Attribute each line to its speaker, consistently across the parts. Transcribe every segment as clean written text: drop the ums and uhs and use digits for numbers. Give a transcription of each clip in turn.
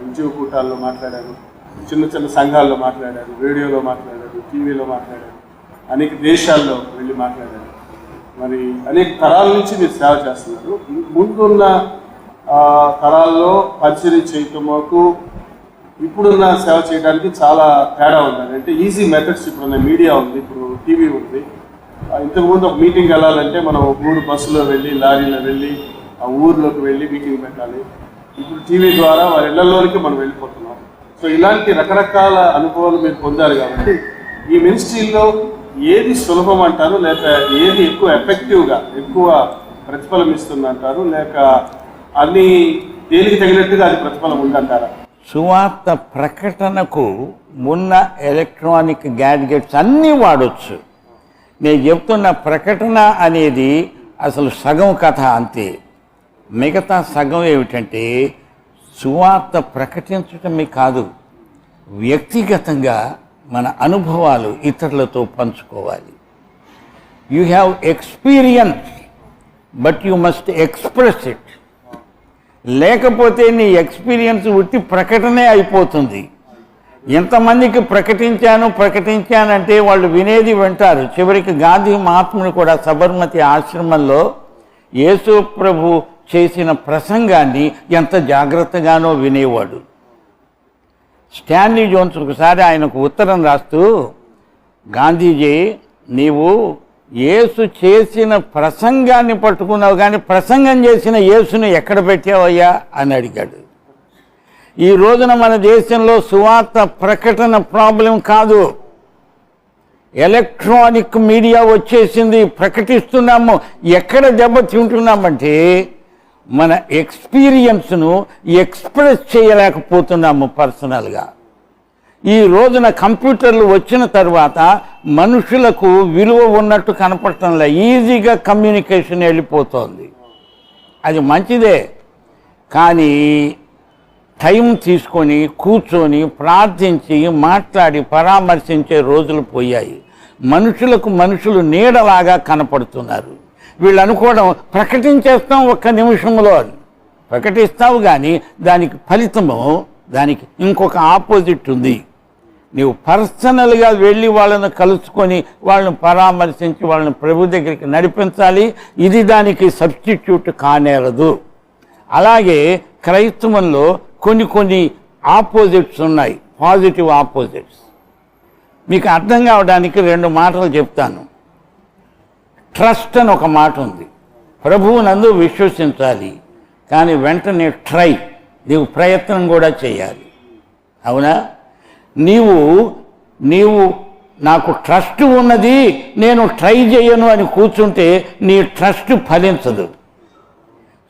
Speaker 1: ఉద్యోగ కూటాల్లో మాట్లాడారు, చిన్న చిన్న సంఘాల్లో మాట్లాడారు, రేడియోలో మాట్లాడారు, టీవీలో మాట్లాడారు, అనేక దేశాల్లో వెళ్ళి మాట్లాడారు. మరి అనేక తరాల నుంచి మీరు సేవ చేస్తున్నారు. ముందున్న తరాల్లో పరిచయం చేయటముకు ఇప్పుడున్న సేవ చేయడానికి చాలా తేడా ఉందండి. అంటే ఈజీ మెథడ్స్ ఇప్పుడున్న మీడియా ఉంది, ఇప్పుడు టీవీ ఉంది. ఇంతకుముందు ఒక మీటింగ్ వెళ్ళాలంటే మనం ఒక ఊరు బస్సులో వెళ్ళి, లారీలో వెళ్ళి, ఆ ఊర్లోకి వెళ్ళి మీటింగ్ పెట్టాలి. ఇప్పుడు టీవీ ద్వారా వారి ఇళ్లలోనికి మనం వెళ్ళిపోతున్నాం. సో ఇలాంటి రకరకాల అనుభవాలు మీరు పొందారు కాబట్టి ఈ మినిస్ట్రీలో ఏది సులభం అంటారు, లేక ఏది ఎక్కువ ఎఫెక్టివ్గా ఎక్కువ ప్రతిఫలం ఇస్తుంది అంటారు, లేక అన్ని దేనికి తగినట్టుగా అది ప్రతిఫలం ఉందంటారా?
Speaker 2: సువార్త ప్రకటనకు ఉన్న ఎలక్ట్రానిక్ గ్యాడ్జెట్స్ అన్నీ వాడచ్చు. నేను చెప్తున్న ప్రకటన అనేది అసలు సగం కథ అంతే. మిగతా సగం ఏమిటంటే సువార్త ప్రకటించటమే కాదు, వ్యక్తిగతంగా మన అనుభవాలు ఇతరులతో పంచుకోవాలి. You have experience but you must express it. లేకపోతే నీ ఎక్స్పీరియన్స్ ఉట్టి ప్రకటనే అయిపోతుంది. ఎంతమందికి ప్రకటించానంటే వాళ్ళు వినేది వింటారు. చివరికి గాంధీ మహాత్ముడు కూడా సబర్మతి ఆశ్రమంలో యేసు ప్రభు చేసిన ప్రసంగాన్ని ఎంత జాగ్రత్తగానో వినేవాడు. స్టాన్లీ జోన్స్ ఒకసారి ఆయనకు ఉత్తరం రాస్తూ, గాంధీజీ నీవు యేసు చేసిన ప్రసంగాన్ని పట్టుకున్నావు కానీ ప్రసంగం చేసిన యేసుని ఎక్కడ పెట్టావయ్యా అని అడిగాడు. ఈ రోజున మన దేశంలో సువార్త ప్రకటన ప్రాబ్లం కాదు, ఎలక్ట్రానిక్ మీడియా వచ్చేసింది, ప్రకటిస్తున్నాము. ఎక్కడ దెబ్బతింటున్నామంటే మన ఎక్స్పీరియన్స్ను ఎక్స్ప్రెస్ చేయలేకపోతున్నాము పర్సనల్గా. ఈ రోజున కంప్యూటర్లు వచ్చిన తర్వాత మనుషులకు విలువ ఉన్నట్టు కనపడటంలే, ఈజీగా కమ్యూనికేషన్ వెళ్ళిపోతుంది. అది మంచిదే, కానీ టైం తీసుకొని కూర్చొని ప్రార్థించి మాట్లాడి పరామర్శించే రోజులు పోయాయి. మనుషులకు మనుషులు నీడలాగా కనపడుతున్నారు. వీళ్ళు అనుకోవడం ప్రకటించేస్తాం ఒక్క నిమిషంలో, ప్రకటిస్తావు కానీ దానికి ఫలితము, దానికి ఇంకొక ఆపోజిట్ ఉంది. నీవు పర్సనల్గా వెళ్ళి వాళ్ళను కలుసుకొని వాళ్ళని పరామర్శించి వాళ్ళని ప్రభు దగ్గరికి నడిపించాలి. ఇది దానికి సబ్స్టిట్యూట్ కానేరదు. అలాగే క్రైస్తవంలో కొన్ని ఆపోజిట్స్ ఉన్నాయి, పాజిటివ్ ఆపోజిట్స్. మీకు అర్థం కావడానికి 2 మాటలు చెప్తాను. ట్రస్ట్ అని ఒక మాట ఉంది. ప్రభువు నందు విశ్వసించాలి, కానీ వెంటనే నీవు ప్రయత్నం కూడా చేయాలి. అవునా? నీవు నాకు ట్రస్ట్ ఉన్నది, నేను ట్రై చేయను అని కూర్చుంటే నీ ట్రస్ట్ ఫలించదు.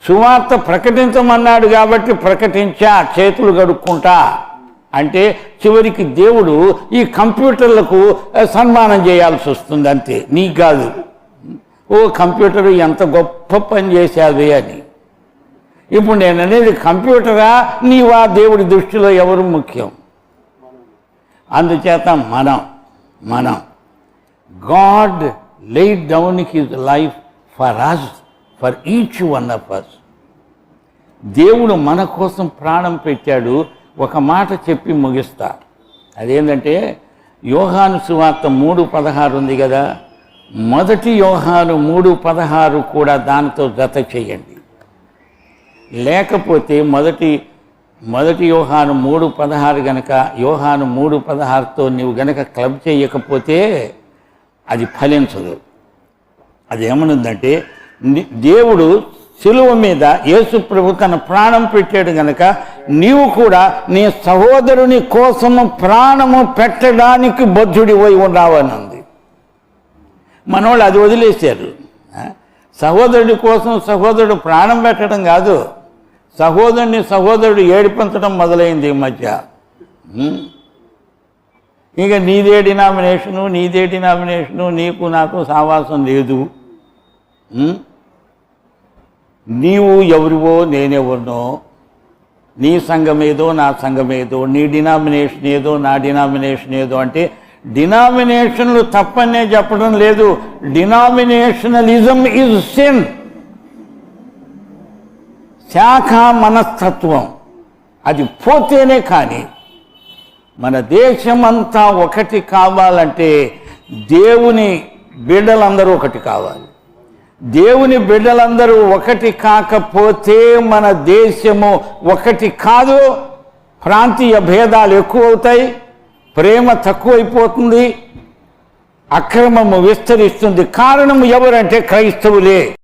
Speaker 2: సువార్త ప్రకటించమన్నాడు కాబట్టి ప్రకటించా, చేతులు కడుక్కుంటా అంటే చివరికి దేవుడు ఈ కంప్యూటర్లకు సన్మానం చేయాల్సి వస్తుంది అంతే, నీకు కాదు. ఓ కంప్యూటర్ ఎంత గొప్ప పని చేశాది అని. ఇప్పుడు నేను అనేది కంప్యూటరా నీవా? దేవుడి దృష్టిలో ఎవరు ముఖ్యం? అందుచేత మనం God laid down his life for us, for each one of us. దేవుడు మన కోసం ప్రాణం పెట్టాడు. ఒక మాట చెప్పి ముగిస్తా. అదేంటంటే యోహాను సువార్త 3:16 ఉంది కదా, మొదటి యోహాను 3:16 కూడా దానితో జత చేయండి. లేకపోతే మొదటి యోహాను 3:16 గనక యోహాను 3:16తో నీవు గనక క్లబ్ చేయకపోతే అది ఫలించదు. అది ఏమనుందంటే దేవుడు శిలువ మీద యేసు ప్రభు తన ప్రాణం పెట్టాడు గనక నీవు కూడా నీ సహోదరుని కోసము ప్రాణము పెట్టడానికి బద్ధుడిపోయి ఉన్నావని ఉంది. మనోళ్ళు అది వదిలేశారు. సహోదరుడి కోసం సహోదరుడు ప్రాణం పెట్టడం కాదు, సహోదరుడు ఏడిపించడం మొదలైంది ఈ మధ్య. ఇక నీదే డినామినేషను, నీకు నాకు సావాసం లేదు. నీవు ఎవరివో నేనెవరినో, నీ సంఘమేదో నా సంఘమేదో, నీ డినామినేషన్ ఏదో నా డినామినేషన్ ఏదో అంటే డినామినేషన్లు తప్పనే చెప్పడం లేదు. డినామినేషనలిజం ఈజ్ సిన్. శాఖ మనస్తత్వం అది పోతేనే కానీ మన దేశమంతా ఒకటి కావాలంటే దేవుని బిడ్డలందరూ ఒకటి కావాలి. దేవుని బిడ్డలందరూ ఒకటి కాకపోతే మన దేశము ఒకటి కాదు. ప్రాంతీయ భేదాలు ఎక్కువ అవుతాయి, ప్రేమ తక్కువైపోతుంది, అక్రమము విస్తరిస్తుంది. కారణం ఎవరంటే క్రైస్తవులే.